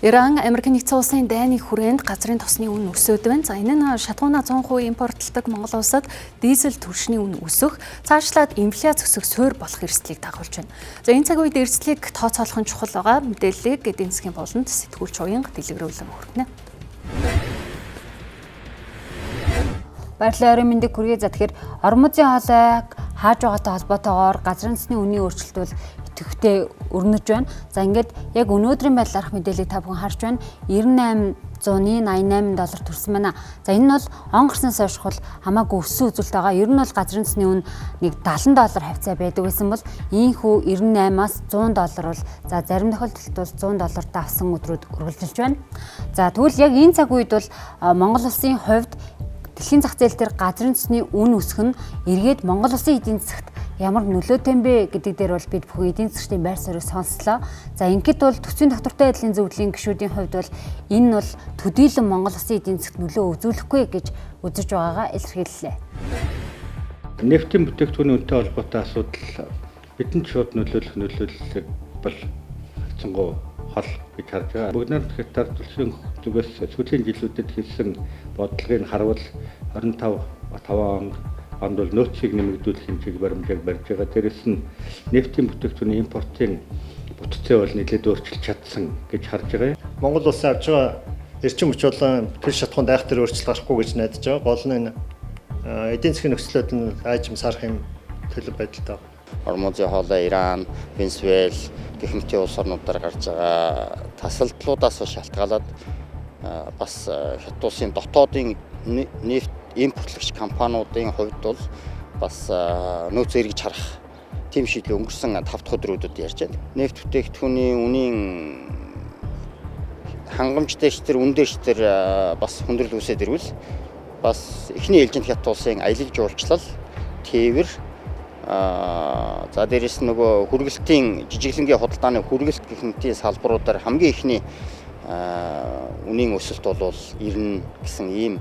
Иран Америкийн нэгдсэн улсын дайны хүрээнд газрын тосны үн өсөд байна. За энэ нь шатгуунаа 100% импортлдог Монгол улсад дизель түвшний үн өсөх, цаашлаад инфляц өсөх суурь болох эрсдлийг дагуулж байна. За энэ цаг үед эрсдлийг тооцоолох нь чухал байгаа. Мэдээллийг эдийн засгийн болонд сэтгүүлч уянга дэлгэрүүлэн хүргэнэ. Баярлалаа, мэндийг хүргэе. За тэгэхээр орон музийн хоолойг хааж байгаатай холбоотойгоор газрын тосны үнийн өөрчлөлт бол идэвхтэй өрнөж байна. За ингээд яг өнөөдрийн байдлаарх мэдээллийг та бүхэн харж байна. 98,100-ны $88 төрсөн байна. За энэ нь бол он гарснаас хойш хамаагүй өссөн үзүүлэлт байгаа. Ер нь бол газрын тосны үн нэг $70 хавцаа байдаг гэсэн бол ийхүү $98-аас $100 бол за зарим тохиолдолд бол $100 давсан өдрүүд үргэлжилж байна. За тэгвэл яг энэ цаг үед бол Монгол улсын хувьд дэлхийн зах зээл дээр газрын тосны үн өсөх нь эргээд Монгол улсын эдийн засагт ямар нөлөөтэй бэ гэдэг дээр бол бид бүхэн эдийн засгийн байр суурийг сонслоо. За ингээд бол төсвийн доктортой байдлын зөвлөлийн гишүүдийн хувьд бол энэ нь бол төдийлөн Монгол улсын эдийн засагт нөлөө үзүүлэхгүй гэж үзэж байгаагаа илэрхийллээ. Нефтийн бүтээгдэхүүний үнэтэй холбоотой асуудал бидэнд шууд нөлөөлөх бол хацсангуй хол гэж харж байгаа. Бүгд тэгэхээр төлөвийн зүгээс сүүлийн жилүүдэд хийсэн бодлогыг харуул 25 онд бол нөөцийг нэмэгдүүлэх хэмжээг баримжааг барьж байгаа. Дээрээс нь нефтийн бүтээгдэхүүний импортын бүтцээ бол нэлээд өөрчилж чадсан гэж харж байгаа. Монгол улсын авч байгаа эрчим хүч болон тэр шатхуунд айхтар өөрчлөлт гарахгүй гэж найдаж байгаа. Гол нь эдийн засгийн нөхцөлөд нь аажим сарах юм төлөв байдалтай байна. Орон музийн хоолой Иран, Венесуэл гэх мэт улс орнуудаар гарч байгаа тасалдлуудаас шалтгаалаад бас хятад улсын дотоодын нефт импортлагч компаниудын хувьд бол бас нөөц эргэж харах тийм шийдлийг өнгөрсөн 5 дахь өдрүүдэд ярьж байна. Нефт бүтээгдэхүүний үнийн хангамж дэвш төр үн дэвш төр бас хүндрэл үүсээд ирвэл бас эхний ээлжинд хятад улсын аялал жуулчлал, тээвэр за дээрээс нөгөө хүргэлтийн жижиглэнгийн худалдааны хүргэлт гэх мэтийн салбаруудаар хамгийн ихний үнийн өсөлт бол ирнэ гэсэн ийм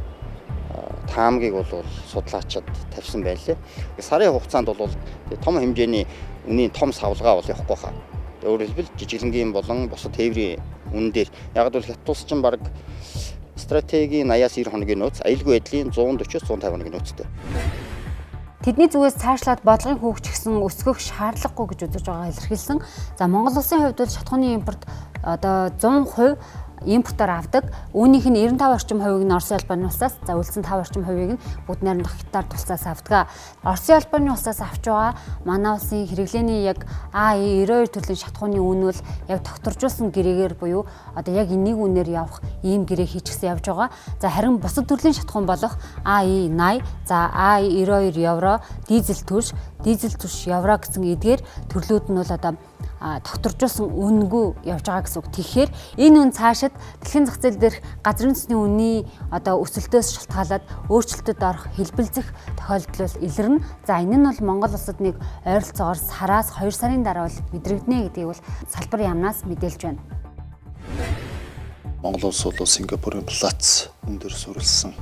таамгийг бол судлаачид тавьсан байлээ. Сарын хугацаанд бол том хэмжээний үнийн том савлгаа бол явахгүй хаа. Өөрөөр хэлбэл жижиглэнгийн болон бусад тээврийн үнэн дээр яг бол хятад улс чинь баг стратегийн 80-аас 90 хоногийн нөөц, аюулгүй байдлын 140-150 хоногийн нөөцтэй. Тэдний зүгээс цаашлаад бодлогын хөгжих гэсэн өсгөх шаардлагагүй гэж үзэж байгаа илэрхийлсэн. За Монгол улсын хувьд бол шатхууны импорт одоо 100% импортоор авдаг. Үүнийх нь 95 орчим хувийг нь Оросын албаны улсаас, за үлдсэн 5 орчим хувийг нь бүгд найрамдах Хятад улсаас авдаг. Оросын албаны улсаас авч байгаа манай улсын хэрэглээний яг АИ92 төрлийн шатхууны үн бол яг докторжуулсан гэрээгээр буюу одоо яг энийг үнээр явах ийм гэрээ хийчихсэн явж байгаа. За харин бусад төрлийн шатхуун болох АИ80, за АИ92 евро, дизель түвш евро гэсэн эдгээр төрлүүд нь бол одоо докторжуулсан үнэгүй явж байгаа гэсэн үг. Тэгэхээр энэ үн цаашид дэлхийн зах зээл дээрх газрын тосны үнийн одоо өсөлтөөс шалтгаалаад өөрчлөлтөд орох хэлбэлзэх тохиолдол илэрнэ. За энэ нь бол Монгол улсад нэг ойролцоогоор сараас 2 сарын дараа бол мэдрэгдэнэ гэдгийг бол салбар яамнаас мэдээлж байна. Монгол улс бол Сингапурын плац үн дээр суурилсан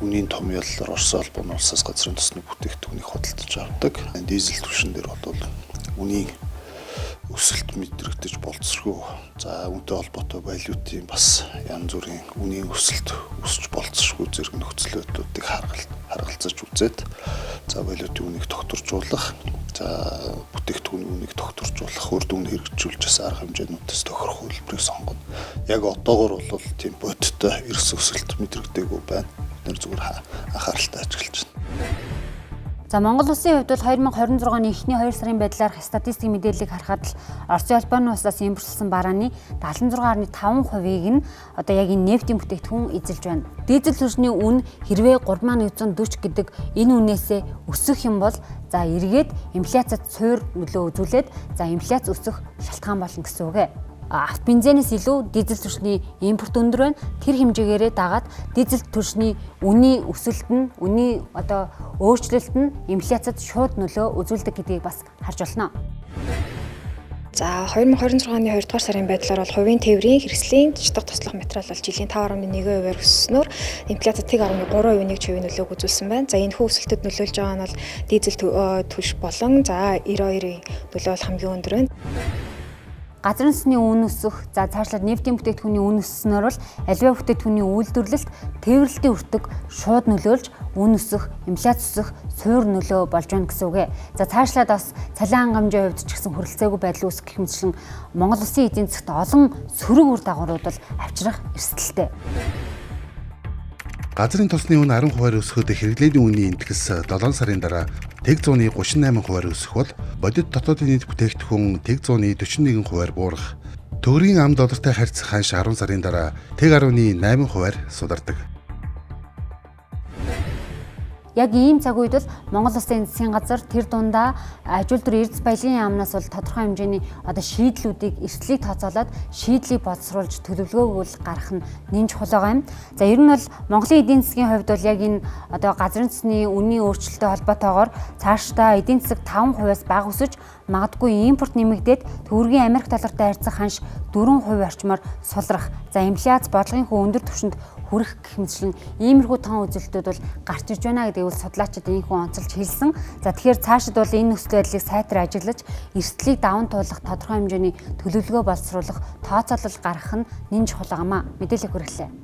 үнийн том яллаар Оросын албаны улсаас газрын тосны бүтээгдэхүүнийг худалдаж авдаг. Дизель түвшин дээр бол үнийн өсөлт мэдрэгдэж болцсоргүй. За үүнтэй холбоотой валютын бас янз бүрийн үнийн өсөлт өсч болцсоргүй зэрэг нөхцөлөдүүдийг харгалзаж үзээд за валютын үнийг докторжуулах, за бүтээгдэхүүний үнийг докторжуулах, үр дүн хэрэгжүүлж бас арга хэмжээнүүдээс тохирох хөлбөрийг сонгоно. Яг одоогор бол тийм бодиттой эрс өсөлт мэдрэгдээгүй байна. Бид зүгээр анхааралтай ажиглаж байна. За Монгол улсын хувьд бол 2026 оны эхний 2 сарын байдлаарх статистикийн мэдээллийг харахад л Оросын албаны улсаас импортлсон барааны 76.5%-ийг нь одоо яг энэ нефтийн бүтээгдэхүүн эзэлж байна. Дизель түвшний үн хэрвээ 3140 гэдэг энэ үнээсээ өсөх юм бол за эргээд инфляцид цуур нөлөө үзүүлээд за инфляц өсөх шалтгаан болно гэсэн үг ээ. Бензинээс илүү дизель түвшний импорт өндөр байна. Тэр хэмжээгээрээ дагаад дизель түвшний үнийн өсөлт нь, үнийн одоо өөрчлөлт нь инфляцид шууд нөлөө үзүүлдэг гэдгийг бас харж байна. За 2026 оны 2 дугаар сарын байдлаар бол хувийн тээврийн хэрэгслийн жижиг туслах материал бол жилийн 5.1%-аар өссөнөөр инфляцид 1.3%-ийг нөлөөг үзүүлсэн байна. За энэ хүү өсөлтөд нөлөөлж байгаа нь бол дизель түвш болон за 92-ийн нөлөө бол хамгийн өндөр байна. газрын сүнсний үн өсөх, за цаашлаад нефтийн бүтээгдэхүүний үн өсснөөр бол аливаа бүтээгдэхүүний үйлдвэрлэлт тээвэрлэлтийн өртөг шууд нөлөөлж үн өсөх, инфляц өсөх, суур нөлөө болж байна гэсэн үг ээ. За цаашлаад бас цалин хангамжийн хувьд ч гэсэн хүрэлцээгүй байдал үүсэх гэх мэтчлэн Монгол Улсын эдийн засгт олон сөрөг үр дагаврууд бол авчрах эрсдэлтэй. Газрын тосны үн 10% өсөхөд хэрэглээний үнийн индэкс 7 сарын дараа тэг 138% өсөх бол бодит дотоодын нийт бүтээгдэхүүн тэг 141% буурах. Төгрөгийн ам доллартай харьцах ханш 10 сарын дараа тэг 10.8% судардаг. Яг ийм цаг үед бол Монгол Улсын засгийн газар тэр дундаа ажилтны эрдэс баялагын яамнаас бол тодорхой хэмжээний шийдлүүдийг эрсдлийг тооцоолоод шийдлийг боловсруулж төлөвлөгөөг гаргах нь нэн чухал байгаа юм. За ер нь бол Монголын эдийн засгийн хувьд бол яг энэ газрын төсний үнийн өөрчлөлттэй холбоотойгоор цаашдаа эдийн засаг 5%-аас бага өсөж магадгүй импорт нэмэгдээд төгрөгийн Америк доллартай харьцах ханш 4% орчмоор сулрах. За инфляц бодлогын өндөр түвшинд хүрэх гэх мэтчлэн иймэрхүү тон үзүүлэлтүүд бол гарч ирж байна гэдэг бол судлаачид энэхүү онцолж хэлсэн. За тэгэхээр цаашид бол энэ нөхцөл байдлыг сайтар ажиглаж эрсдлийг даван туулах тодорхой хэмжээний төлөвлөгөө боловсруулах тооцоолол гаргах нь нэн чухал байгаамаа. Мэдээлэл хүргэлээ.